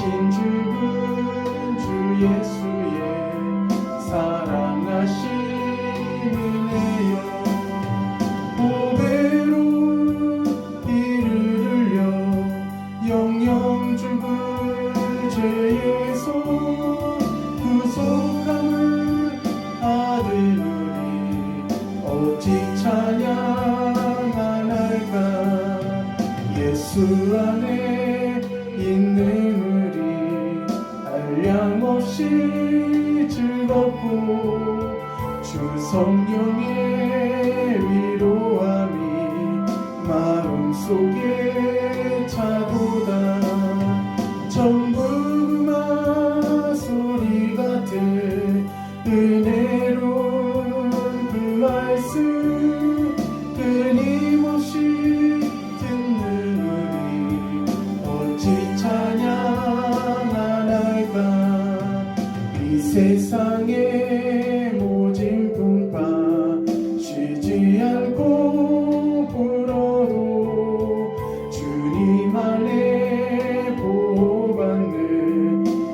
대신 죽은 주 예수의 사랑하신 은혜여 보배로운 피를 흘려 영영 죽은 죄에서 구속함을 받은 우리 어찌 찬양 안 할까 예수 안에 있는 우리 한량없이 즐겁고 주 성령의 위로함이 마음속에 차도다 전부만 소리 같은 은혜로운 그 말씀 끊임없이 듣는 우리 어찌 찬양 안 할까 이 세상의 모진 풍파 쉬지 않고 불어도 주님 안에 보호받는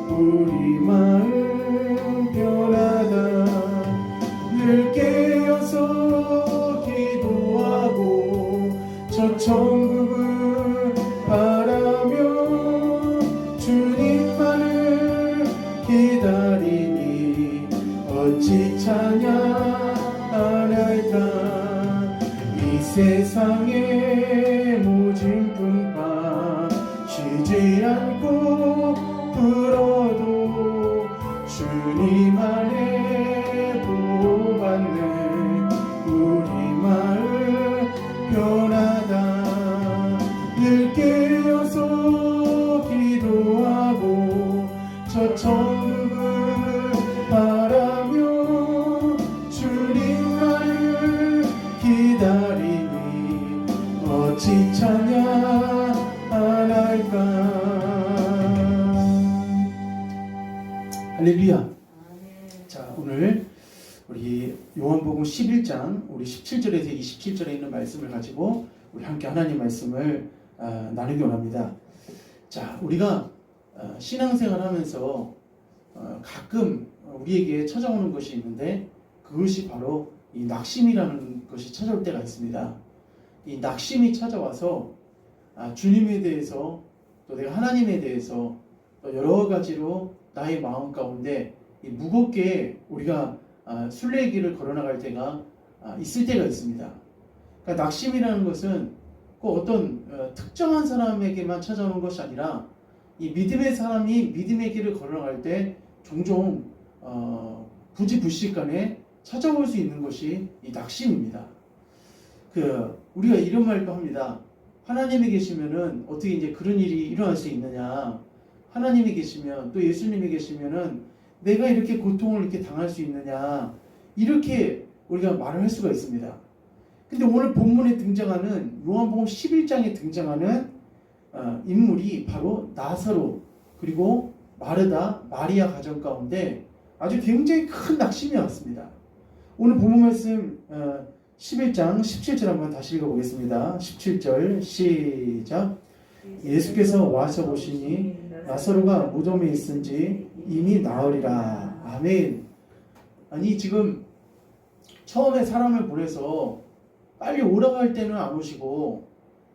우리 마음 변하다 늘 깨어서 기도하고 저 천국을 바라며 주님만을 기다리니 어찌 찬양 안 할까 이 세상의 모진 풍파 쉬지 않고 불어도 주님 안에 보호받는 우리 마음 변하다 늘 깨어서 기도하고 저 천국을 바라며 주님만을 기다리니 어찌 찬양 안 할까 할렐루야. 자, 오늘 우리 요한복음 11장 우리 17절에서 27절에 있는 말씀을 가지고 우리 함께 하나님 말씀을 나누기 원합니다. 자, 우리가 신앙생활 하면서 가끔 우리에게 찾아오는 것이 있는데 그것이 바로 이 낙심이라는 것이 찾아올 때가 있습니다. 이 낙심이 찾아와서 주님에 대해서 또 내가 하나님에 대해서 또 여러 가지로 나의 마음 가운데 무겁게 우리가 순례길을 걸어나갈 때가 있을 때가 있습니다. 그러니까 낙심이라는 것은 꼭 어떤 특정한 사람에게만 찾아오는 것이 아니라 이 믿음의 사람이 믿음의 길을 걸어나갈 때 종종 부지불식간에 찾아올 수 있는 것이 이 낙심입니다. 우리가 이런 말도 합니다. 하나님이 계시면은 어떻게 이제 그런 일이 일어날 수 있느냐? 하나님이 계시면 또 예수님이 계시면은 내가 이렇게 고통을 이렇게 당할 수 있느냐? 이렇게 우리가 말을 할 수가 있습니다. 근데 오늘 본문에 등장하는 요한복음 11장에 등장하는 인물이 바로 나사로 그리고 마르다, 마리아 가정 가운데 아주 굉장히 큰 낙심이 왔습니다. 오늘 본문 말씀 11장 17절 한번 다시 읽어보겠습니다. 17절 시작. 예수께서 와서 보시니 나사로가 무덤에 있은지 이미 나으리라. 아멘. 아니 지금 처음에 사람을 보내서 빨리 오라고 할 때는 안 오시고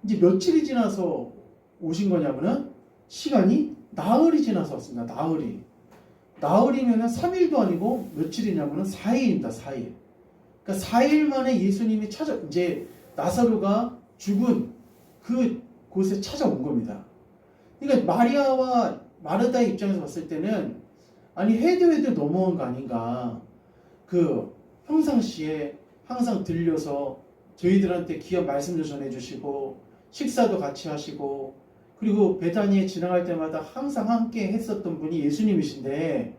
이제 며칠이 지나서 오신 거냐면은 시간이 나흘이 지나서 왔습니다. 나흘이면은 3일도 아니고 며칠이냐면은 4일입니다. 4일. 그러니까 4일 만에 예수님이 이제 나사로가 죽은 그 곳에 찾아온 겁니다. 그러니까 마리아와 마르다의 입장에서 봤을 때는 아니 해도 너무한 거 아닌가. 평상시에 항상 들려서 저희들한테 귀한 말씀도 전해주시고 식사도 같이 하시고 그리고 베다니에 지나갈 때마다 항상 함께 했었던 분이 예수님이신데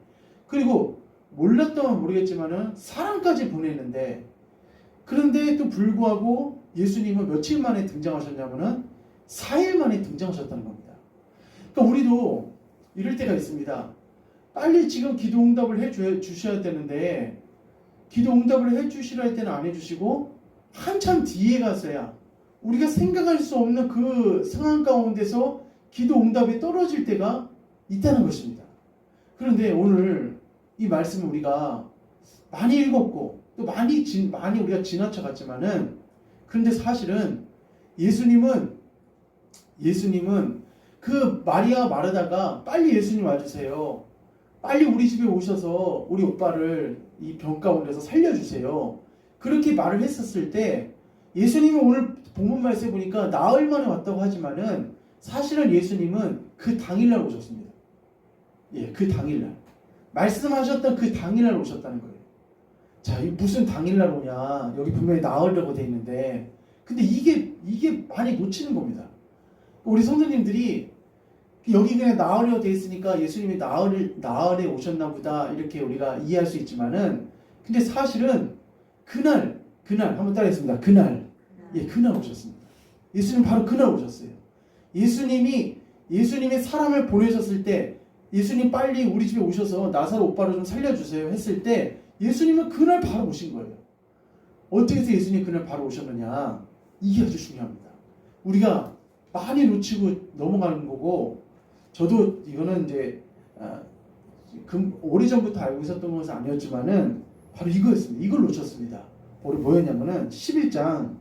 그리고 몰랐다면 모르겠지만은 사람까지 보냈는데 그런데 또 불구하고 예수님은 며칠 만에 등장하셨냐면은 4일 만에 등장하셨다는 겁니다. 그러니까 우리도 이럴 때가 있습니다. 빨리 지금 기도 응답을 해주셔야 되는데 기도 응답을 해주시라 할 때는 안 해주시고 한참 뒤에 가서야 우리가 생각할 수 없는 그 상황 가운데서 기도 응답이 떨어질 때가 있다는 것입니다. 그런데 오늘 이 말씀을 우리가 많이 읽었고 또 많이 우리가 지나쳐 갔지만은, 그런데 사실은 예수님은 그 마리아 마르다가 빨리 예수님 와주세요, 빨리 우리 집에 오셔서 우리 오빠를 이 병 가운데서 살려주세요, 그렇게 말을 했었을 때, 예수님은 오늘 본문 말씀에 보니까 나흘 만에 왔다고 하지만은 사실은 예수님은 그 당일날 오셨습니다. 예, 그 당일날 말씀하셨던 그 당일날 오셨다는 거예요. 자, 무슨 당일날 오냐? 여기 분명히 나흘이라고 돼 있는데, 근데 이게 많이 놓치는 겁니다. 우리 성도님들이 여기 그냥 나흘이라고 돼 있으니까 예수님이 나흘에 오셨나 보다 이렇게 우리가 이해할 수 있지만은, 근데 사실은 그날 한번 따라했습니다. 그날 오셨습니다. 예수님 바로 그날 오셨어요. 예수님이 사람을 보내셨을 때, 예수님 빨리 우리 집에 오셔서 나사로 오빠를 좀 살려주세요 했을 때, 예수님은 그날 바로 오신 거예요. 어떻게 해서 예수님이 그날 바로 오셨느냐, 이게 아주 중요합니다. 우리가 많이 놓치고 넘어가는 거고, 저도 이거는 이제 오래전부터 알고 있었던 것은 아니었지만은 바로 이거였습니다. 이걸 놓쳤습니다. 우리 뭐였냐면은 11장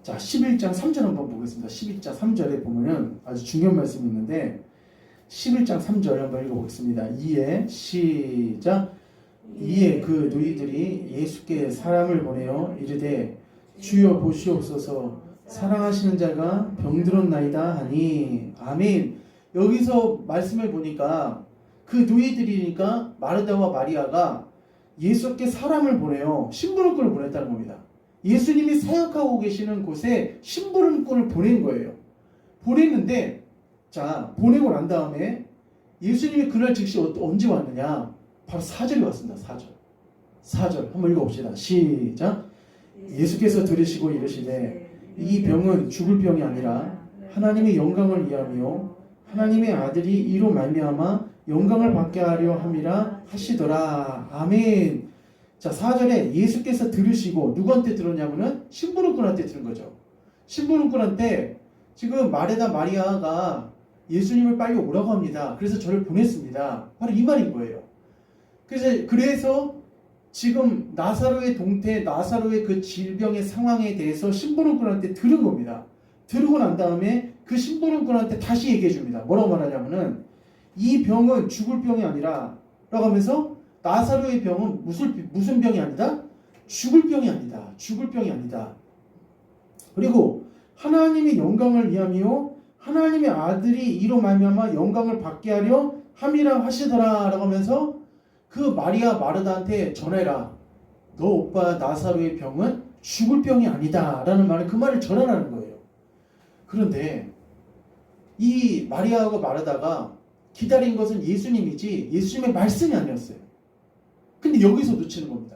3절 한번 보겠습니다. 12장 3절에 보면은 아주 중요한 말씀이 있는데, 11장 3절 한번 읽어보겠습니다. 시작. 이에 그 누이들이 예수께 사람을 보내어 이르되 주여 보시옵소서, 사랑하시는 자가 병들었나이다 하니. 아멘. 여기서 말씀을 보니까 그 누이들이니까 마르다와 마리아가 예수께 사람을 보내요. 심부름꾼을 보냈다는 겁니다. 예수님이 사역하고 계시는 곳에 심부름꾼을 보낸 거예요. 보냈는데, 자, 보내고 난 다음에 예수님이 그날 즉시 언제 왔느냐? 바로 4절에 왔습니다. 4절 한번 읽어봅시다. 시작. 예수께서 들으시고 이르시되 이 병은 죽을 병이 아니라 하나님의 영광을 위하며 하나님의 아들이 이로 말미암아 영광을 받게 하려 함이라 하시더라. 아멘. 자, 4절에 예수께서 들으시고, 누구한테 들었냐면은 심부름꾼한테 들은 거죠. 심부름꾼한테 지금 마르다 마리아가 예수님을 빨리 오라고 합니다. 그래서 저를 보냈습니다. 바로 이 말인 거예요. 그래서 지금 나사로의 동태, 나사로의 그 질병의 상황에 대해서 심부름꾼한테 들은 겁니다. 들고 난 다음에 그 심부름꾼한테 다시 얘기해 줍니다. 뭐라고 말하냐면은 이 병은 죽을 병이 아니라 라고 하면서, 나사로의 병은 무슨 병이 아니다? 죽을 병이 아니다. 죽을 병이 아니다. 그리고 하나님의 영광을 위하며 하나님의 아들이 이로 말미암아 영광을 받게 하려 함이라 하시더라 라고 하면서 그 마리아 마르다한테 전해라. 너 오빠 나사로의 병은 죽을 병이 아니다 라는 말을, 그 말을 전하라는 거예요. 그런데 이 마리아하고 마르다가 기다린 것은 예수님이지 예수님의 말씀이 아니었어요. 근데 여기서 놓치는 겁니다.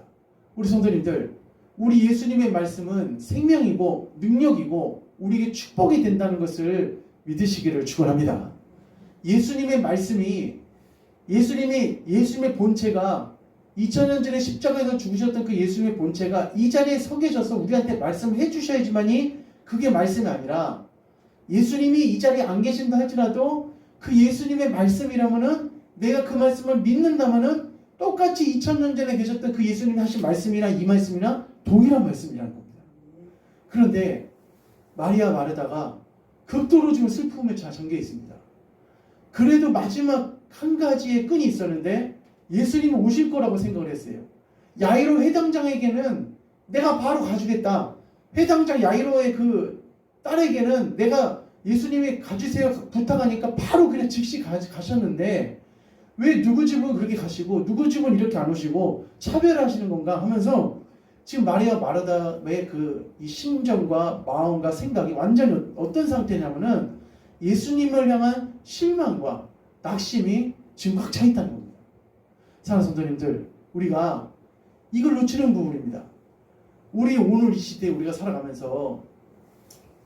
우리 성도님들, 우리 예수님의 말씀은 생명이고 능력이고 우리에게 축복이 된다는 것을 믿으시기를 축원합니다. 예수님의 말씀이, 예수님의 본체가 2000년 전에 십자가에서 죽으셨던 그 예수님의 본체가 이 자리에 서 계셔서 우리한테 말씀을 해주셔야지만이 그게 말씀이 아니라, 예수님이 이 자리에 안 계신다 할지라도 그 예수님의 말씀이라면은, 내가 그 말씀을 믿는다면은 똑같이 2000년 전에 계셨던 그 예수님이 하신 말씀이나 이 말씀이나 동일한 말씀이라는 겁니다. 그런데 마리아 마르다가 극도로 지금 슬픔에 잠겨 있습니다. 그래도 마지막 한 가지의 끈이 있었는데 예수님이 오실 거라고 생각을 했어요. 야이로 회당장에게는 내가 바로 가주겠다. 회당장 야이로의 그 딸에게는 내가 예수님이 가주세요 부탁하니까 바로 그냥 즉시 가셨는데, 왜 누구 집은 그렇게 가시고 누구 집은 이렇게 안 오시고 차별하시는 건가 하면서, 지금 마리아 마르다의 이 심정과 마음과 생각이 완전히 어떤 상태냐면은 예수님을 향한 실망과 낙심이 지금 꽉 차 있다는 겁니다. 사랑하는 성도님들, 우리가 이걸 놓치는 부분입니다. 우리 오늘 이 시대에 우리가 살아가면서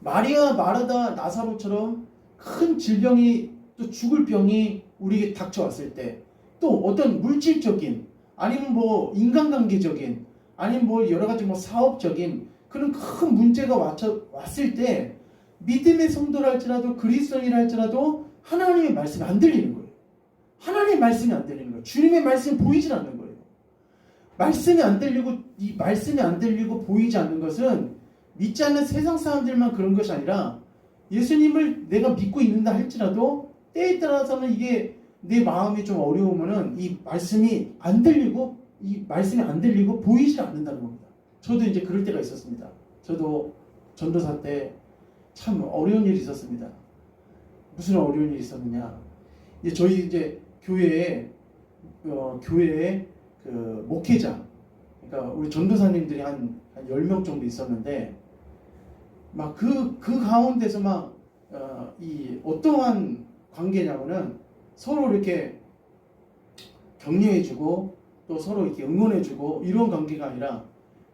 마리아 마르다 나사로처럼 큰 질병이, 또 죽을 병이 우리에게 닥쳐왔을 때, 또 어떤 물질적인, 아니면 뭐 인간관계적인, 아니면 뭐 여러 가지 뭐 사업적인 그런 큰 문제가 왔을 때, 믿음의 성도라 할지라도 그리스도인이라 할지라도 하나님의 말씀이 안 들리는 거예요. 하나님의 말씀이 안 들리는 거예요. 주님의 말씀이 보이질 않는 거예요. 말씀이 안 들리고 이 말씀이 안 들리고 보이지 않는 것은 믿지 않는 세상 사람들만 그런 것이 아니라 예수님을 내가 믿고 있는다 할지라도 때에 따라서는 이게 내 마음이 좀 어려우면은 이 말씀이 안 들리고 보이지 않는다는 겁니다. 저도 이제 그럴 때가 있었습니다. 저도 전도사 때 참 어려운 일이 있었습니다. 무슨 어려운 일이 있었느냐? 이제 저희 이제 교회에 그 목회자, 그러니까 우리 전도사님들이 한 10명 정도 있었는데 막 그 가운데서 막 이 어떠한 관계냐면은 서로 이렇게 격려해주고 또 서로 이렇게 응원해주고 이런 관계가 아니라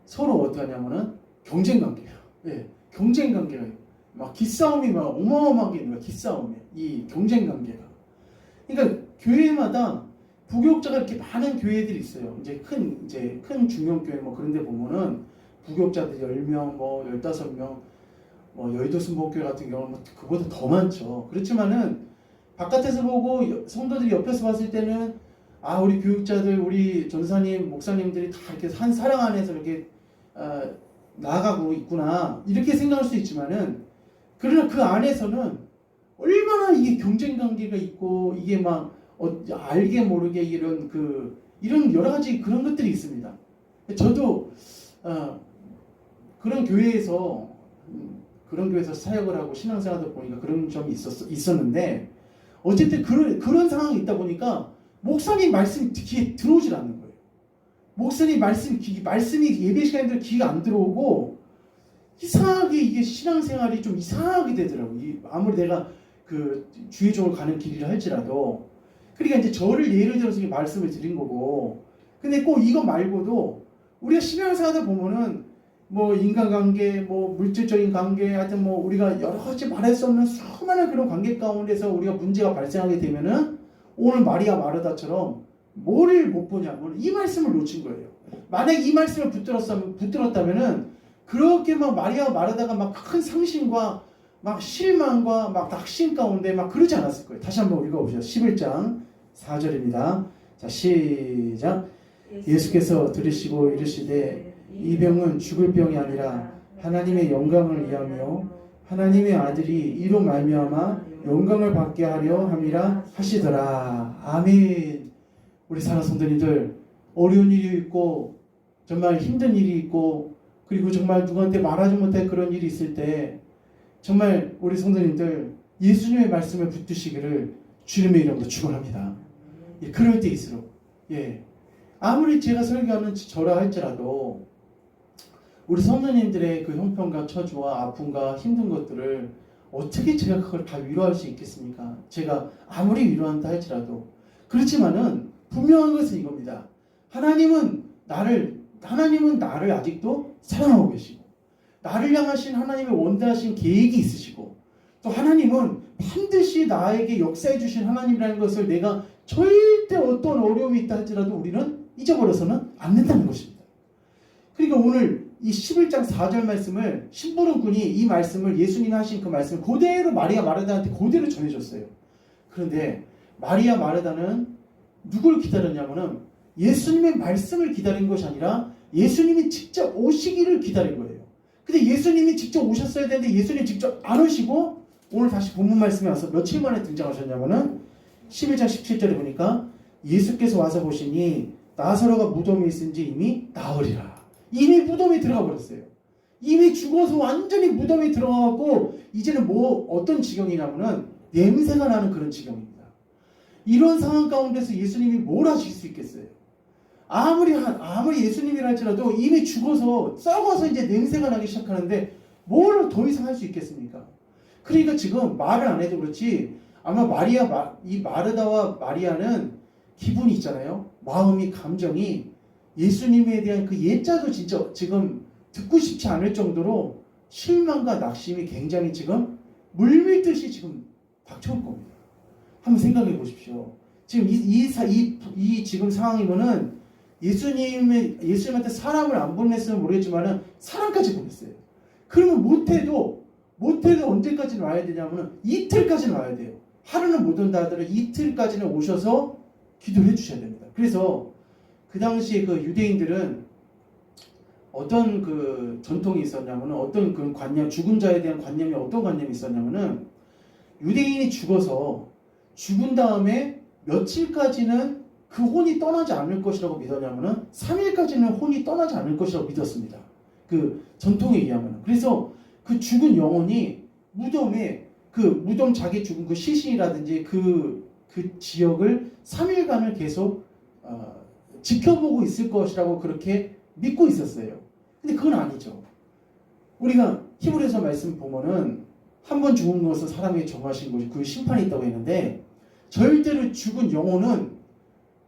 서로 어떠하냐면은 경쟁 관계예요. 예, 경쟁 관계예요. 막 기싸움이 막 어마어마하게 있는 거야. 기싸움이 이 경쟁 관계가. 그러니까 교회마다 부교육자가 이렇게 많은 교회들이 있어요. 이제 큰 중형교회 뭐 그런 데 보면은 부교육자들이 10명, 뭐 15명, 뭐 여의도 순복교회 같은 경우는 뭐 그보다 더 많죠. 그렇지만은 바깥에서 보고 성도들이 옆에서 봤을 때는 아, 우리 교육자들, 우리 전사님, 목사님들이 다 이렇게 한 사랑 안에서 이렇게 나아가고 있구나 이렇게 생각할 수 있지만은 그러나 그 안에서는 얼마나 이게 경쟁 관계가 있고 이게 막 알게 모르게 이런 여러 가지 그런 것들이 있습니다. 저도 그런 교회에서 사역을 하고 신앙생활도 보니까 그런 점이 있었는데 어쨌든 그런 상황이 있다 보니까 목사님 말씀이 귀에 들어오질 않는 거예요. 목사님 말씀이 예배 시간에 귀가 안 들어오고 이상하게 이게 신앙생활이 좀 이상하게 되더라고요. 아무리 내가 그 주의종을 가는 길이라 할지라도 그러니까 이제 저를 예를 들어서 말씀을 드린 거고 근데 꼭 이거 말고도 우리가 신앙생활하다 보면은 뭐 인간관계, 뭐 물질적인 관계, 하여튼 뭐 우리가 여러 가지 말할 수 없는 수많은 그런 관계 가운데서 우리가 문제가 발생하게 되면은 오늘 마리아 마르다처럼 뭐를 못 보냐면 이 말씀을 놓친 거예요. 만약 이 말씀을 붙들었다면은 그렇게 막 마리아 마르다가 막 큰 상심과 막 실망과 막 낙심 가운데 막 그러지 않았을 거예요. 다시 한번 읽어보세요. 11장 4절입니다. 자, 시작. 예수께서 들으시고 이르시되 이 병은 죽을 병이 아니라 하나님의 영광을 위하며 하나님의 아들이 이로 말미암아 영광을 받게 하려 함이라 하시더라. 아멘. 우리 사랑하는 성도님들, 어려운 일이 있고 정말 힘든 일이 있고 그리고 정말 누구한테 말하지 못할 그런 일이 있을 때 정말 우리 성도님들 예수님의 말씀을 붙드시기를 주님의 이름으로 축원합니다. 예, 그럴 때일수록 아무리 제가 설교하는 저라 할지라도 우리 성도님들의 그 형편과 처주와 아픔과 힘든 것들을 어떻게 제가 그걸 다 위로할 수 있겠습니까? 제가 아무리 위로한다 할지라도 그렇지만은 분명한 것은 이겁니다. 하나님은 나를 아직도 사랑하고 계시고 나를 향하신 하나님의 원대하신 계획이 있으시고 또 하나님은 반드시 나에게 역사해 주신 하나님이라는 것을 내가 절대 어떤 어려움이 있다 할지라도 우리는 잊어버려서는 안 된다는 것입니다. 그러니까 오늘 이 11장 4절 말씀을 심부름꾼이 이 말씀을 예수님이 하신 그 말씀을 그대로 마리아 마르다한테 그대로 전해줬어요. 그런데 마리아 마르다는 누굴 기다렸냐면은 예수님의 말씀을 기다린 것이 아니라 예수님이 직접 오시기를 기다린 거예요. 근데 예수님이 직접 오셨어야 되는데 예수님 직접 안 오시고 오늘 다시 본문 말씀에 와서 며칠 만에 등장하셨냐면은 11장 17절에 보니까 예수께서 와서 보시니 나사로가 무덤에 있은지 이미 나으리라. 이미 무덤에 들어가 버렸어요. 이미 죽어서 완전히 무덤에 들어가고 이제는 어떤 지경이냐면은 냄새가 나는 그런 지경입니다. 이런 상황 가운데서 예수님이 뭘 하실 수 있겠어요? 아무리 예수님이라 할지라도 이미 죽어서 썩어서 이제 냄새가 나기 시작하는데 뭘 더 이상 할 수 있겠습니까? 그러니까 지금 말을 안 해도 그렇지 아마 이 마르다와 마리아는 기분이 있잖아요. 마음이 감정이 예수님에 대한 그 예자도 진짜 지금 듣고 싶지 않을 정도로 실망과 낙심이 굉장히 지금 물밀듯이 지금 닥쳐올 겁니다. 한번 생각해 보십시오. 지금 이 지금 상황이면은 예수님한테 사람을 안 보냈으면 모르겠지만은 사람까지 보냈어요. 그러면 못해도 못해도 언제까지는 와야 되냐면 이틀까지는 와야 돼요. 하루는 못 온다 하더라도 이틀까지는 오셔서 기도를 해주셔야 됩니다. 그래서 그 당시에 그 유대인들은 어떤 그 전통이 있었냐면은 어떤 그 관념, 죽은 자에 대한 관념이 어떤 관념이 있었냐면은 유대인이 죽어서 죽은 다음에 며칠까지는 그 혼이 떠나지 않을 것이라고 믿었냐면은 3일까지는 혼이 떠나지 않을 것이라고 믿었습니다. 그 전통에 의하면. 그래서 그 죽은 영혼이 무덤에 그 무덤 자기 죽은 그 시신이라든지 그 지역을 3일간을 계속 지켜보고 있을 것이라고 그렇게 믿고 있었어요. 근데 그건 아니죠. 우리가 히브리서 말씀 보면은 한 번 죽은 것은 사람에게 정하신 것이 그 심판이 있다고 했는데 절대로 죽은 영혼은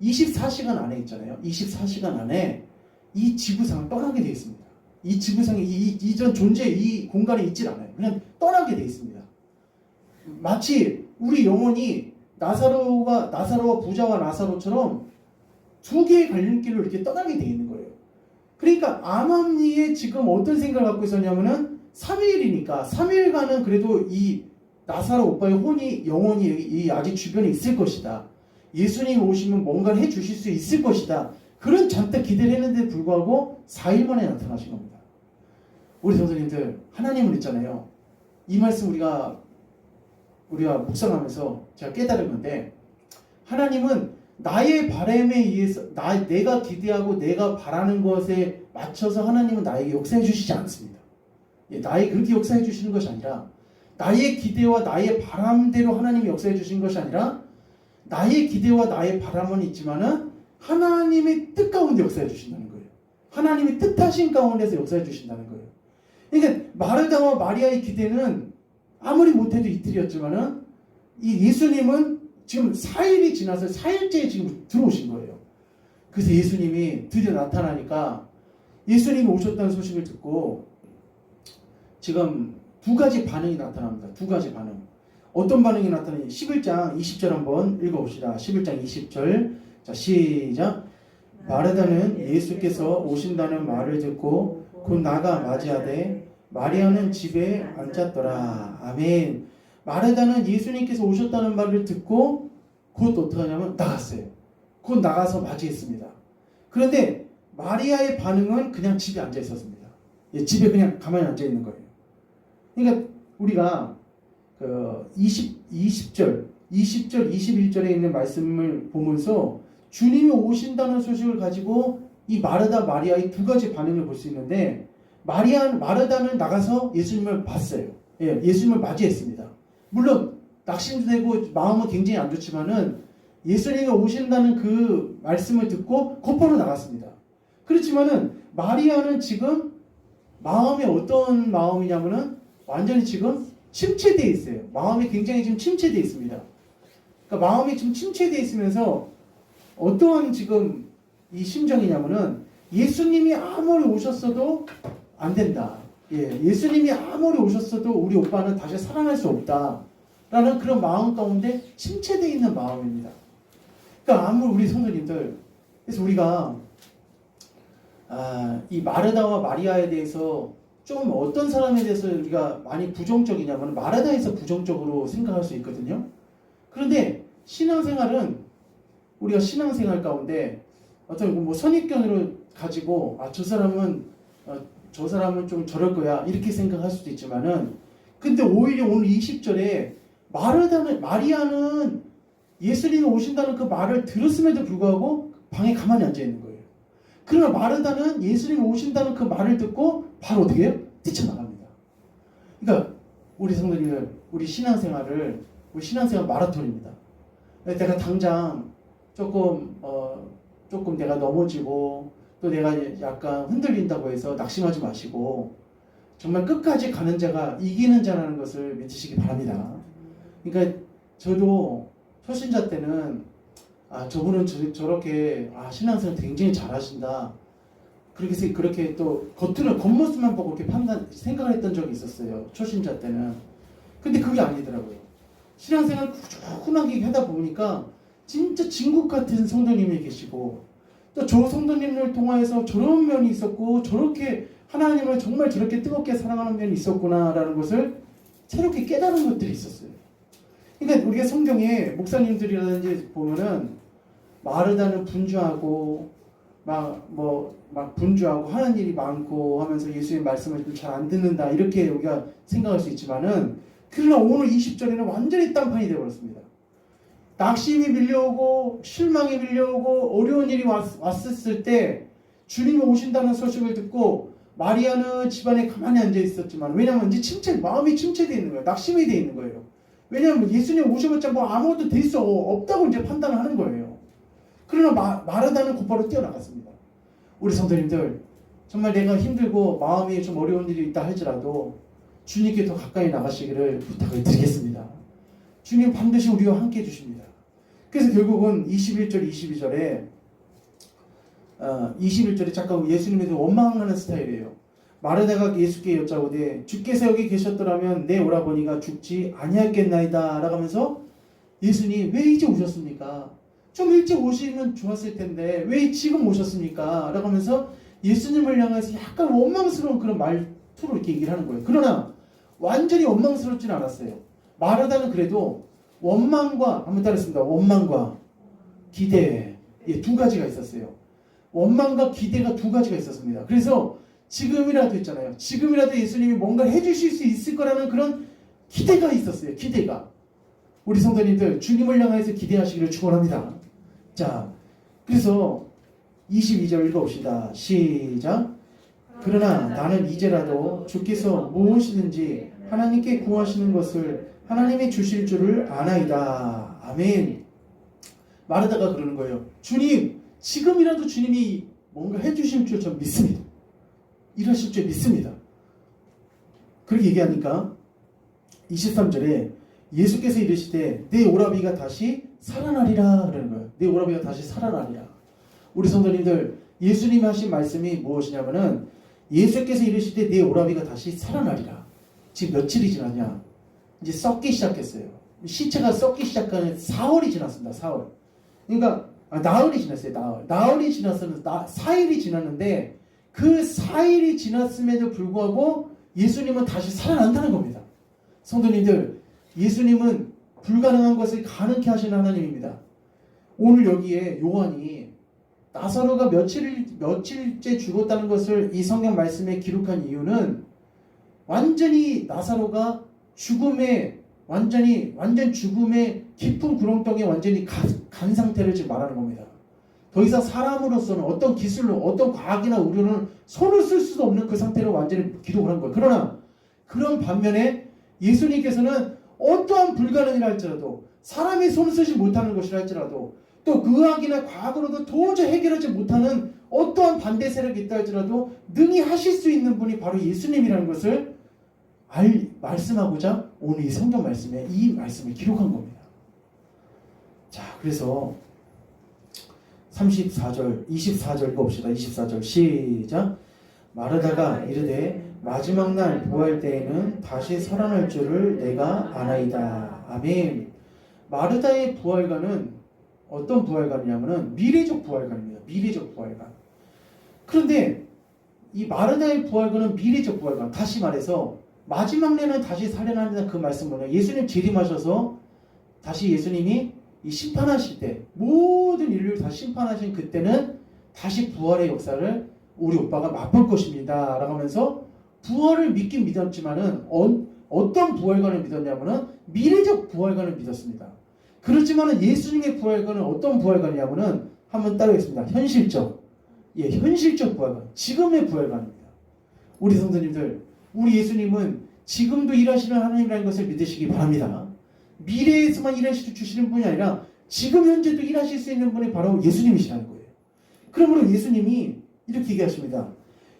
24시간 안에 있잖아요. 24시간 안에 이 지구상을 떠나게 되어 있습니다. 이 지구상에 이전 존재 이 공간에 있질 않아요. 그냥 떠나게 되어 있습니다. 마치 우리 영혼이 나사로와 부자와 나사로처럼 두 개의 갈림길로 이렇게 떠나게 되어 있는 거예요. 그러니까 암암리에 지금 어떤 생각을 갖고 있었냐면은 3일이니까 3일간은 그래도 이 나사로 오빠의 영혼이 이 아직 주변에 있을 것이다. 예수님 오시면 뭔가를 해주실 수 있을 것이다. 그런 잔뜩 기대를 했는데 불구하고 4일 만에 나타나신 겁니다. 우리 성도님들, 하나님은 있잖아요. 이 말씀 우리가 묵상하면서 제가 깨달은 건데, 하나님은 나의 바람에 의해서 내가 기대하고 내가 바라는 것에 맞춰서 하나님은 나에게 역사해 주시지 않습니다. 나에게 그렇게 역사해 주시는 것이 아니라 나의 기대와 나의 바람대로 하나님이 역사해 주신 것이 아니라 나의 기대와 나의 바람은 있지만은 하나님의 뜻 가운데 역사해 주신다는 거예요. 하나님의 뜻하신 가운데서 역사해 주신다는 거예요. 그러니까 마르다와 마리아의 기대는 아무리 못해도 이틀이었지만은 이 예수님은 지금 4일이 지나서 4일째에 지금 들어오신 거예요. 그래서 예수님이 드디어 나타나니까 예수님이 오셨다는 소식을 듣고 지금 두 가지 반응이 나타납니다. 두 가지 반응. 어떤 반응이 나타나니 11장 20절 한번 읽어봅시다. 11장 20절. 자, 시작. 마르다는 예수께서 오신다는 말을 듣고 곧 나가 맞이하되 마리아는 집에 앉았더라. 아멘. 마르다는 예수님께서 오셨다는 말을 듣고 곧 어떻게 하냐면 나갔어요. 곧 나가서 맞이했습니다. 그런데 마리아의 반응은 그냥 집에 앉아 있었습니다. 집에 그냥 가만히 앉아 있는 거예요. 그러니까 우리가 그 20절, 21절에 있는 말씀을 보면서 주님이 오신다는 소식을 가지고 이 마르다, 마리아의 두 가지 반응을 볼 수 있는데 마르다는 나가서 예수님을 봤어요. 예수님을 맞이했습니다. 물론 낙심도 되고 마음은 굉장히 안 좋지만은 예수님이 오신다는 그 말씀을 듣고 곧바로 나갔습니다. 그렇지만은 마리아는 지금 마음이 어떤 마음이냐면은 완전히 지금 침체되어 있어요. 마음이 굉장히 지금 침체되어 있습니다. 그러니까 마음이 지금 침체되어 있으면서 어떠한 지금 이 심정이냐면은 예수님이 아무리 오셨어도 안 된다. 예수님이 아무리 오셨어도 우리 오빠는 다시 사랑할 수 없다. 라는 그런 마음 가운데 침체되어 있는 마음입니다. 그러니까 아무리 우리 성도님들, 그래서 우리가 이 마르다와 마리아에 대해서 좀 어떤 사람에 대해서 우리가 많이 부정적이냐면 마르다에서 부정적으로 생각할 수 있거든요. 그런데 신앙생활은 우리가 신앙생활 가운데 어떤 뭐 선입견으로 가지고 저 사람은 좀 저럴 거야 이렇게 생각할 수도 있지만은 근데 오히려 오늘 20절에 마리아는 예수님이 오신다는 그 말을 들었음에도 불구하고 방에 가만히 앉아 있는 거예요. 그러나 마르다는 예수님이 오신다는 그 말을 듣고 바로 어떻게 해요? 뛰쳐나갑니다. 그러니까 우리 성도님들, 우리 신앙생활 마라톤입니다. 내가 당장 조금 내가 넘어지고 또 내가 약간 흔들린다고 해서 낙심하지 마시고 정말 끝까지 가는 자가 이기는 자라는 것을 믿으시기 바랍니다. 그러니까 저도 초신자 때는 저분은 저렇게 신앙생활 굉장히 잘하신다. 그렇게 또 겉모습만 보고 이렇게 생각을 했던 적이 있었어요. 초신자 때는. 근데 그게 아니더라고요. 신앙생활 꾸준하게 하다 보니까 진짜 진국 같은 성도님이 계시고 또 저 성도님을 통해서 저런 면이 있었고 저렇게 하나님을 정말 저렇게 뜨겁게 사랑하는 면이 있었구나라는 것을 새롭게 깨달은 것들이 있었어요. 그러니까 우리가 성경에 목사님들이라든지 보면은 마르다는 분주하고 막 분주하고 하는 일이 많고 하면서 예수의 말씀을 좀 잘 안 듣는다 이렇게 우리가 생각할 수 있지만은, 그러나 오늘 20절에는 완전히 딴판이 되어버렸습니다. 낙심이 밀려오고 실망이 밀려오고 어려운 일이 왔었을 때 주님이 오신다는 소식을 듣고 마리아는 집안에 가만히 앉아 있었지만, 왜냐하면 이제 마음이 침체되어 있는 거예요. 낙심이 되어 있는 거예요. 왜냐하면 예수님 오셔봤자 뭐 아무것도 될 수 없다고 이제 판단을 하는 거예요. 그러나 마르다는 곧바로 뛰어나갔습니다. 우리 성도님들, 정말 내가 힘들고 마음이 좀 어려운 일이 있다 할지라도 주님께 더 가까이 나가시기를 부탁을 드리겠습니다. 주님 반드시 우리와 함께 해주십니다. 그래서 결국은 21절 22절에 잠깐 예수님에도 원망하는 스타일이에요. 마르다가 예수께 여짜오되 주께서 여기 계셨더라면 내 오라버니가 죽지 아니하겠나이다 라고 하면서, 예수님 왜 이제 오셨습니까? 좀 일찍 오시면 좋았을 텐데 왜 지금 오셨습니까? 라고 하면서 예수님을 향해서 약간 원망스러운 그런 말투로 이렇게 얘기를 하는 거예요. 그러나 완전히 원망스럽지는 않았어요. 마르다는 그래도 원망과, 한번 따라했습니다. 원망과 기대, 두 가지가 있었어요. 원망과 기대가 두 가지가 있었습니다. 그래서 지금이라도 있잖아요. 지금이라도 예수님이 뭔가 해주실 수 있을 거라는 그런 기대가 있었어요. 기대가. 우리 성도님들 주님을 향해서 기대하시기를 축원합니다. 자, 그래서 22절 읽어봅시다. 시작. 그러나 나는 이제라도 주께서 무엇이든지 하나님께 구하시는 것을 하나님이 주실 줄을 아나이다. 아멘. 마르다가 그러는 거예요. 주님, 지금이라도 주님이 뭔가 해주실 줄 전 믿습니다. 일하실 줄 믿습니다. 그렇게 얘기하니까 23절에 예수께서 이르시되 내 오라비가 다시 살아나리라 그러는 거예요. 내 오라비가 다시 살아나리라. 우리 성도님들, 예수님이 하신 말씀이 무엇이냐면은, 예수께서 이르시되 내 오라비가 다시 살아나리라. 지금 며칠이 지났냐? 이제 썩기 시작했어요. 시체가 썩기 시작하는 4월이 지났습니다. 4월. 그러니까 나흘이 지났어요. 나흘이 지났으면 4일이 지났는데, 그 4일이 지났음에도 불구하고 예수님은 다시 살아난다는 겁니다. 성도님들, 예수님은 불가능한 것을 가능케 하시는 하나님입니다. 오늘 여기에 요한이 나사로가 며칠째 죽었다는 것을 이 성경 말씀에 기록한 이유는, 완전히 나사로가 완전 죽음의 깊은 구렁텅이에 완전히 간 상태를 지금 말하는 겁니다. 더 이상 사람으로서는 어떤 기술로, 어떤 과학이나 의료는 손을 쓸 수도 없는 그 상태로 완전히 기록을 한 거예요. 그러나 그런 반면에 예수님께서는 어떠한 불가능이라 할지라도, 사람이 손을 쓰지 못하는 것이라 할지라도, 또 의학이나 과학으로도 도저히 해결하지 못하는 어떠한 반대 세력이 있다 할지라도 능히 하실 수 있는 분이 바로 예수님이라는 것을 말씀하고자 오늘 이 성경 말씀에 이 말씀을 기록한 겁니다. 자, 그래서 24절 읽어봅시다. 24절 시작. 마르다가 이르되 마지막 날 부활 때에는 다시 살아날 줄을 내가 아나이다. 아멘. 마르다의 부활관은 어떤 부활관이냐면은 미래적 부활관입니다. 미래적 부활관. 그런데 이 마르다의 부활관은 미래적 부활관. 다시 말해서 마지막 날에는 다시 살아난다는 그 말씀은, 예수님 재림하셔서 다시 예수님이 이 심판하실 때, 모든 인류를 다 심판하신 그때는 다시 부활의 역사를 우리 오빠가 맛볼 것입니다 라고 하면서 부활을 믿긴 믿었지만은 어떤 부활관을 믿었냐면은 미래적 부활관을 믿었습니다. 그렇지만은 예수님의 부활관은 어떤 부활관이냐면은, 한번 따라하겠습니다. 현실적 부활관, 지금의 부활관입니다. 우리 성도님들, 우리 예수님은 지금도 일하시는 하나님이라는 것을 믿으시기 바랍니다. 미래에서만 일하시고 주시는 분이 아니라 지금 현재도 일하실 수 있는 분이 바로 예수님이시라는 거예요. 그러므로 예수님이 이렇게 얘기하십니다.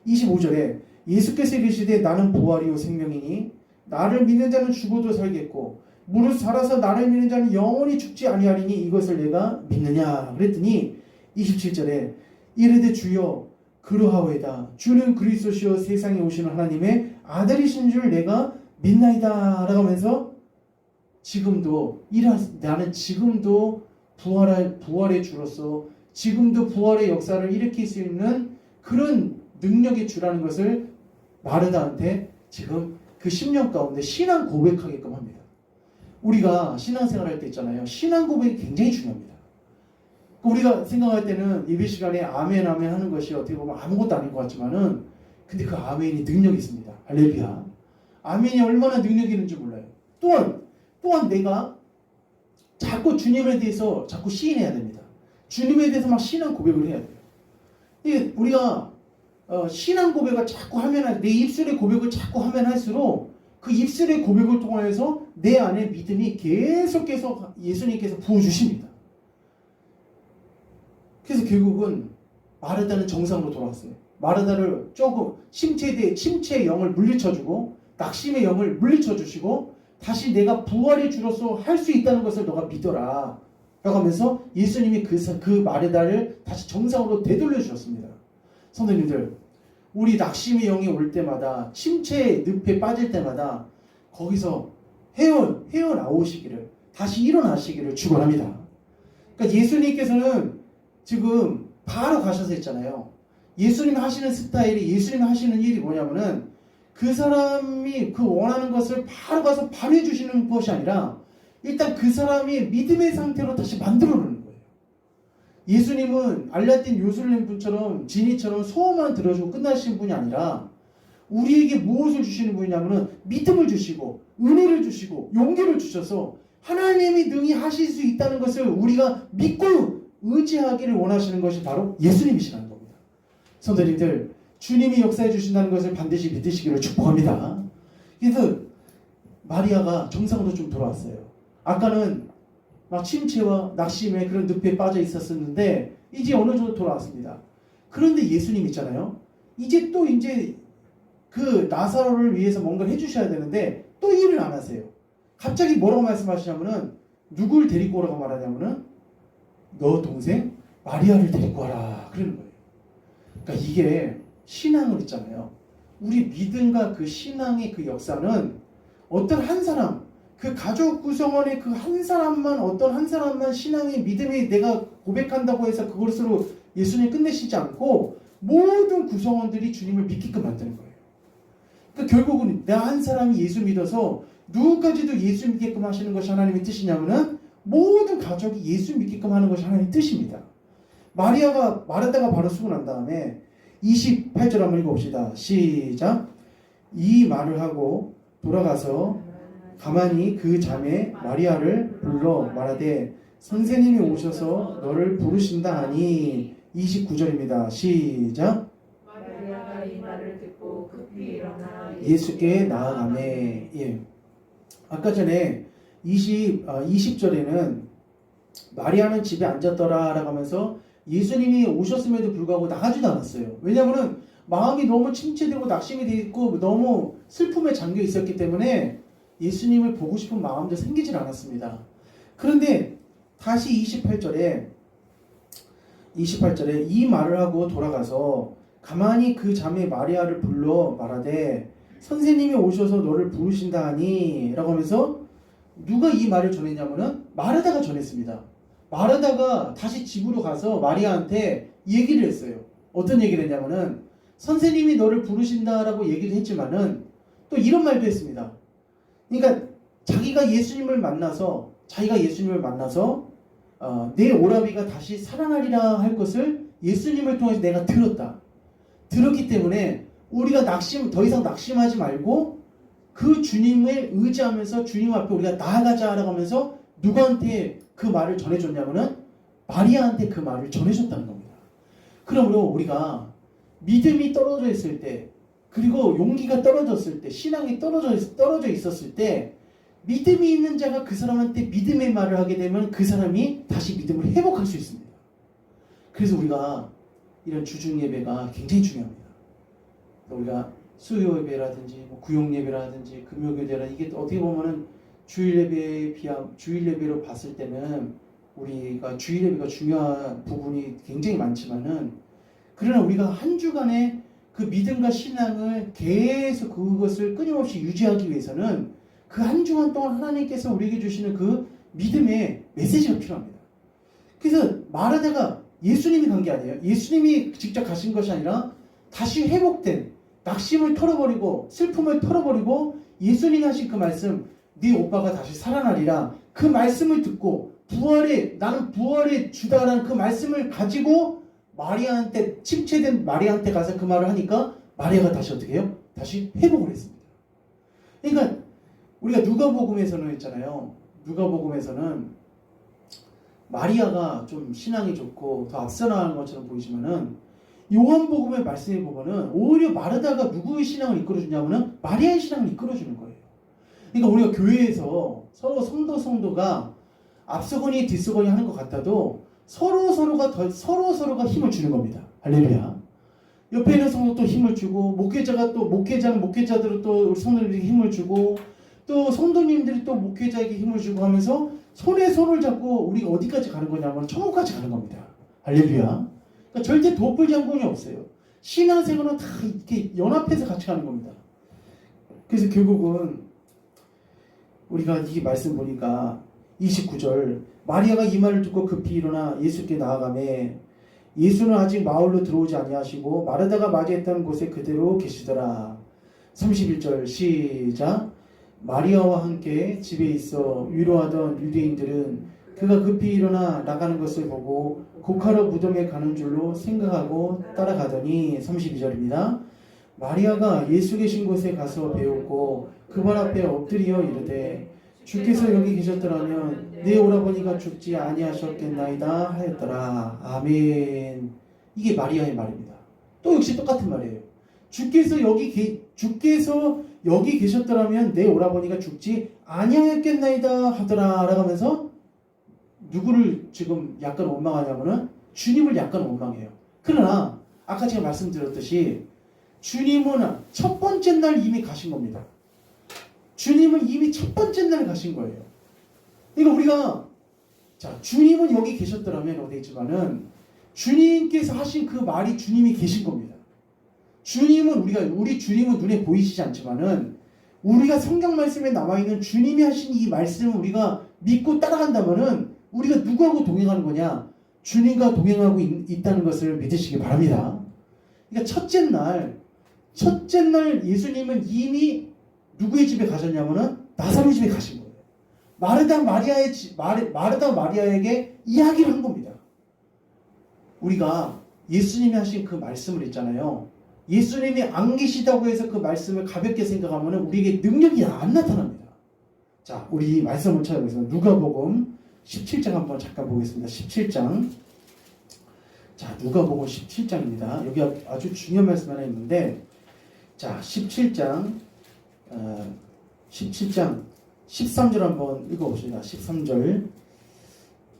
25절에 예수께서 이르시되 나는 부활이요 생명이니 나를 믿는 자는 죽어도 살겠고 무릇 살아서 나를 믿는 자는 영원히 죽지 아니하리니 이것을 내가 믿느냐 그랬더니 27절에 이르되 주여 그러하오이다. 주는 그리스도시요 세상에 오시는 하나님의 아들이신 줄 내가 믿나이다 라고 하면서, 나는 지금도 부활의 주로서 지금도 부활의 역사를 일으킬 수 있는 그런 능력의 주라는 것을 마르다한테 지금 그 10년 가운데 신앙 고백하게끔 합니다. 우리가 신앙생활 할 때 있잖아요. 신앙 고백이 굉장히 중요합니다. 우리가 생각할 때는 예배 시간에 아멘 아멘 하는 것이 어떻게 보면 아무것도 아닌 것 같지만은 근데 그 아멘이 능력이 있습니다. 할렐루야. 아멘이 얼마나 능력이 있는지 몰라요. 또한 내가 자꾸 주님에 대해서 자꾸 시인해야 됩니다. 주님에 대해서 막 신앙 고백을 해야 돼요. 이게 우리가 신앙 고백을 자꾸 하면 내 입술의 고백을 자꾸 하면 할수록 그 입술의 고백을 통해서 내 안에 믿음이 계속 예수님께서 부어주십니다. 그래서 결국은 마르다는 정상으로 돌아왔어요. 마르다를 조금 심체의 영을 물리쳐주고 낙심의 영을 물리쳐주시고 다시 내가 부활의 주로서 할 수 있다는 것을 너가 믿어라 라고 하면서 예수님이 그 마르다를 다시 정상으로 되돌려 주셨습니다. 성도님들, 우리 낙심의 영이 올 때마다 심체의 늪에 빠질 때마다 거기서 헤어나오시기를 다시 일어나시기를 축원합니다. 그러니까 예수님께서는 지금 바로 가셔서 있잖아요. 예수님이 하시는 스타일이 예수님이 하시는 일이 뭐냐면은 그 사람이 그 원하는 것을 바로 가서 바로 해주시는 것이 아니라 일단 그 사람이 믿음의 상태로 다시 만들어 놓는 거예요. 예수님은 알라딘 요술렘 분처럼 지니처럼 소원만 들어주고 끝나신 분이 아니라 우리에게 무엇을 주시는 분이냐면은 믿음을 주시고 은혜를 주시고 용기를 주셔서 하나님이 능히 하실 수 있다는 것을 우리가 믿고 의지하기를 원하시는 것이 바로 예수님이시라는 겁니다. 성도님들, 주님이 역사해 주신다는 것을 반드시 믿으시기를 축복합니다. 그래서 마리아가 정상으로 좀 돌아왔어요. 아까는 막 침체와 낙심에 그런 늪에 빠져 있었는데 이제 어느 정도 돌아왔습니다. 그런데 예수님 있잖아요. 이제 그 나사로를 위해서 뭔가를 해주셔야 되는데 또 일을 안 하세요. 갑자기 뭐라고 말씀하시냐면은 누굴 데리고 오라고 말하냐면은 너 동생 마리아를 데리고 와라 그러는 거예요. 그러니까 이게 신앙을 있잖아요. 우리 믿음과 그 신앙의 그 역사는 어떤 한 사람, 그 가족 구성원의 그 한 사람만 어떤 한 사람만 신앙의 믿음이 내가 고백한다고 해서 그것으로 예수님 끝내시지 않고 모든 구성원들이 주님을 믿게끔 만드는 거예요. 그러니까 결국은 나 한 사람이 예수 믿어서 누구까지도 예수 믿게끔 하시는 것이 하나님의 뜻이냐면은 모든 가족이 예수 믿게끔 하는 것이 하나님의 뜻입니다. 마르다가 바로 쓰고 난 다음에 28절 한번 읽어봅시다. 시작. 이 말을 하고 돌아가서 가만히 그 자매 마리아를 불러 말하되 선생님이 오셔서 너를 부르신다 하니 29절입니다. 시작. 마리아가 이 말을 듣고 급히 일어나 예수께 나아가매. 예. 아까 전에 20절에는 마리아는 집에 앉았더라 라고 하면서 예수님이 오셨음에도 불구하고 나가지도 않았어요. 왜냐하면 마음이 너무 침체되고 낙심이 되어 있고 너무 슬픔에 잠겨 있었기 때문에 예수님을 보고 싶은 마음도 생기질 않았습니다. 그런데 다시 28절에 이 말을 하고 돌아가서 가만히 그 자매 마리아를 불러 말하되 선생님이 오셔서 너를 부르신다 하니 라고 하면서 누가 이 말을 전했냐면은 마르다가 전했습니다. 마르다가 다시 집으로 가서 마리아한테 얘기를 했어요. 어떤 얘기를 했냐면은 선생님이 너를 부르신다라고 얘기를 했지만은 또 이런 말도 했습니다. 그러니까 자기가 예수님을 만나서 내 오라비가 다시 살아나리라 할 것을 예수님을 통해서 내가 들었기 때문에 우리가 더 이상 낙심하지 말고 그 주님을 의지하면서 주님 앞에 우리가 나아가자라고 하면서 누구한테 그 말을 전해줬냐면은 마리아한테 그 말을 전해줬다는 겁니다. 그러므로 우리가 믿음이 떨어져 있을 때 그리고 용기가 떨어졌을 때 신앙이 떨어져 있었을 때 믿음이 있는 자가 그 사람한테 믿음의 말을 하게 되면 그 사람이 다시 믿음을 회복할 수 있습니다. 그래서 우리가 이런 주중 예배가 굉장히 중요합니다. 우리가 수요 예배라든지 구역 예배라든지 금요 예배라든지 이게 어떻게 보면은 주일 예배로 봤을 때는 우리가 주일 예배가 중요한 부분이 굉장히 많지만은 그러나 우리가 한 주간의 그 믿음과 신앙을 계속 그것을 끊임없이 유지하기 위해서는 그 한 주간 동안 하나님께서 우리에게 주시는 그 믿음의 메시지가 필요합니다. 그래서 마르다가 예수님이 간 게 아니에요. 예수님이 직접 가신 것이 아니라 다시 회복된 낙심을 털어버리고 슬픔을 털어버리고 예수님이 하신 그 말씀, 네 오빠가 다시 살아나리라, 그 말씀을 듣고 나는 부활의 주다라는 그 말씀을 가지고 마리아한테, 침체된 마리아한테 가서 그 말을 하니까 마리아가 다시 어떻게 해요? 다시 회복을 했습니다. 그러니까 우리가 누가복음에서는 있잖아요. 누가복음에서는 마리아가 좀 신앙이 좋고 더 앞서 나가는 것처럼 보이지만은 요한복음의 말씀에 보면은 오히려 마르다가 누구의 신앙을 이끌어주냐면은 마리아의 신앙을 이끌어주는 거예요. 그러니까 우리가 교회에서 서로 성도가 앞서거니 뒤서거니 하는 것 같아도 서로가 힘을 주는 겁니다. 할렐루야. 옆에 있는 성도 또 힘을 주고, 목회자들은 또 우리 성도님들에게 힘을 주고, 또 성도님들이 또 목회자에게 힘을 주고 하면서 손에 손을 잡고 우리가 어디까지 가는 거냐면 천국까지 가는 겁니다. 할렐루야. 그러니까 절대 도플장군이 없어요. 신앙생활은 다 이렇게 연합해서 같이 가는 겁니다. 그래서 결국은 우리가 이 말씀 보니까 29절, 마리아가 이 말을 듣고 급히 일어나 예수께 나아가매 예수는 아직 마을로 들어오지 아니하시고 마르다가 맞이했던 곳에 그대로 계시더라. 31절 시작. 마리아와 함께 집에 있어 위로하던 유대인들은 그가 급히 일어나 나가는 것을 보고 곡하러 무덤에 가는 줄로 생각하고 따라가더니 32절입니다. 마리아가 예수 계신 곳에 가서 배웠고 그 발 앞에 엎드려 이르되 주께서 여기 계셨더라면 내 오라버니가 죽지 아니하셨겠나이다 하였더라. 아멘. 이게 마리아의 말입니다. 또 역시 똑같은 말이에요. 주께서 여기 계셨더라면 내 오라버니가 죽지 아니하였겠나이다 하더라 라고 하면서 누구를 지금 약간 원망하냐면은 주님을 약간 원망해요. 그러나 아까 제가 말씀드렸듯이 주님은 첫 번째 날 이미 가신 겁니다. 주님은 이미 첫 번째 날 가신 거예요. 그러니까 우리가 주님은 여기 계셨더라면 어디 있지만은 주님께서 하신 그 말이 주님이 계신 겁니다. 우리 주님은 눈에 보이시지 않지만은 우리가 성경 말씀에 나와 있는 주님이 하신 이 말씀을 우리가 믿고 따라간다면은 우리가 누구하고 동행하는 거냐? 주님과 동행하고 있다는 것을 믿으시기 바랍니다. 그러니까 첫째 날 예수님은 이미 누구의 집에 가셨냐면은 나사로의 집에 가신 거예요. 마르다 마리아에게 이야기를 한 겁니다. 우리가 예수님이 하신 그 말씀을 있잖아요. 예수님이 안 계시다고 해서 그 말씀을 가볍게 생각하면은 우리에게 능력이 안 나타납니다. 자, 우리 말씀을 찾아보겠습니다. 누가복음 17장 한번 잠깐 보겠습니다. 17장. 자, 누가복음 17장입니다. 여기 아주 중요한 말씀 하나 있는데, 자, 17장 13절 한번 읽어봅시다. 13절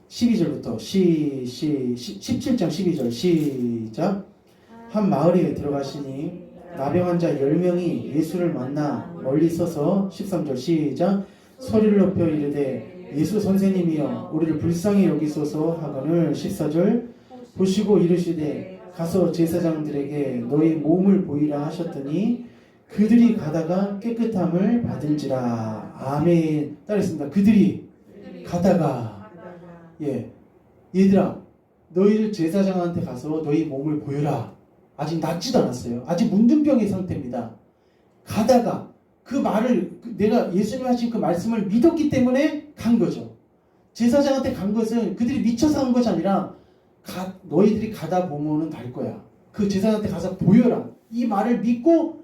12절부터 17장 12절 시작. 한 마을에 들어가시니 나병 환자 10명이 예수를 만나 멀리 서서 13절 시작. 소리를 높여 이르되 예수 선생님이여 우리를 불쌍히 여기소서 하거늘 14절 보시고 이르시되 가서 제사장들에게 너희 몸을 보이라 하셨더니 그들이 가다가 깨끗함을 받은지라. 아멘. 따르겠습니다. 그들이 가다가, 얘들아 너희들 제사장한테 가서 너희 몸을 보여라. 아직 낫지도 않았어요. 아직 문둥병의 상태입니다. 가다가 그 말을 내가 예수님 하신 그 말씀을 믿었기 때문에 간 거죠. 제사장한테 간 것은 그들이 미쳐서 간 것이 아니라 너희들이 가다 보면은 날 거야. 그 제사장한테 가서 보여라. 이 말을 믿고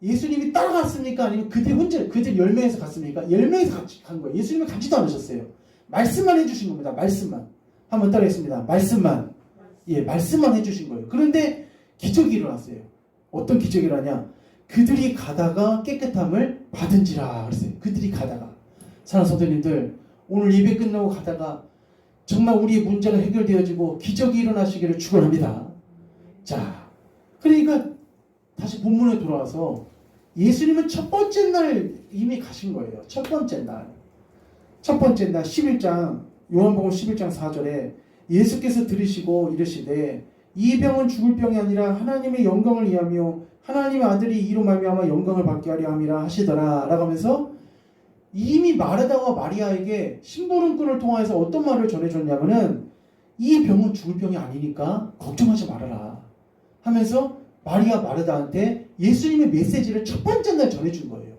예수님이 따라갔습니까? 아니면 그들 10명에서 갔습니까? 10명에서 같이 간 거예요. 예수님은 가지도 않으셨어요. 말씀만 해주신 겁니다. 말씀만. 한번 따라했습니다. 말씀만. 말씀만 해주신 거예요. 그런데 기적이 일어났어요. 어떤 기적이 일어나냐? 그들이 가다가 깨끗함을 받은지라 그랬어요. 그들이 가다가. 사랑하는 성도님들, 오늘 예배 끝나고 가다가 정말 우리의 문제가 해결되어지고 기적이 일어나시기를 축원합니다. 자, 그러니까 다시 본문에 돌아와서 예수님은 첫 번째 날 이미 가신 거예요. 첫 번째 날 11장 요한복음 11장 4절에 예수께서 들으시고 이르시되 이 병은 죽을 병이 아니라 하나님의 영광을 위하며 하나님의 아들이 이로 말미암아 영광을 받게 하려 함이라 하시더라 라고 하면서 이미 마르다와 마리아에게 심부름꾼을 통해서 어떤 말을 전해줬냐면은 이 병은 죽을 병이 아니니까 걱정하지 말아라 하면서 마리아 마르다한테 예수님의 메시지를 첫 번째 날 전해준 거예요.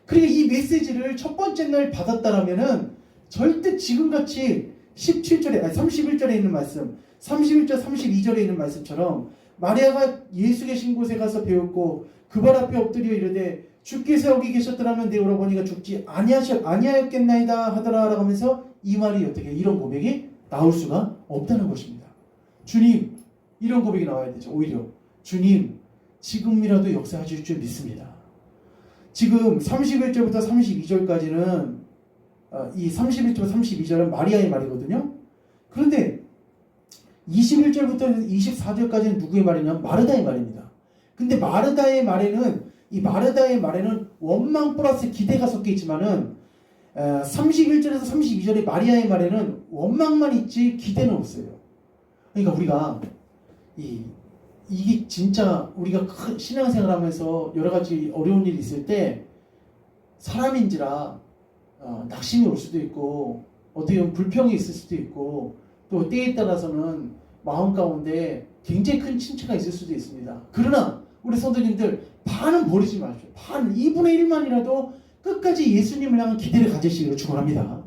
그러니까 이 메시지를 첫 번째 날 받았다라면은 절대 지금같이 17절에 아니 31절에 있는 말씀 31절 32절에 있는 말씀처럼 마리아가 예수 계신 곳에 가서 배웠고 그 발 앞에 엎드려 이르되 주께서 여기 계셨더라면 내 오라버니가 죽지 아니하였겠나이다 하더라라고 하면서 이 말이 어떻게 이런 고백이 나올 수가 없다는 것입니다. 주님, 이런 고백이 나와야 되죠. 오히려 주님 지금이라도 역사하실 줄 믿습니다. 지금 31절부터 32절까지는 이 31절부터 32절은 마리아의 말이거든요. 그런데 21절부터 24절까지는 누구의 말이냐면 마르다의 말입니다. 근데 마르다의 말에는 원망 플러스 기대가 섞여 있지만은 31절에서 32절의 마리아의 말에는 원망만 있지 기대는 없어요. 그러니까 우리가 이게 진짜 우리가 큰 신앙생활하면서 여러 가지 어려운 일이 있을 때 사람인지라 낙심이 올 수도 있고 어떻게 보면 불평이 있을 수도 있고 또 때에 따라서는 마음 가운데 굉장히 큰 침체가 있을 수도 있습니다. 그러나 우리 성도님들 반은 버리지 마십시오. 반 2분의 1만이라도 끝까지 예수님을 향한 기대를 가지시기를 축원합니다.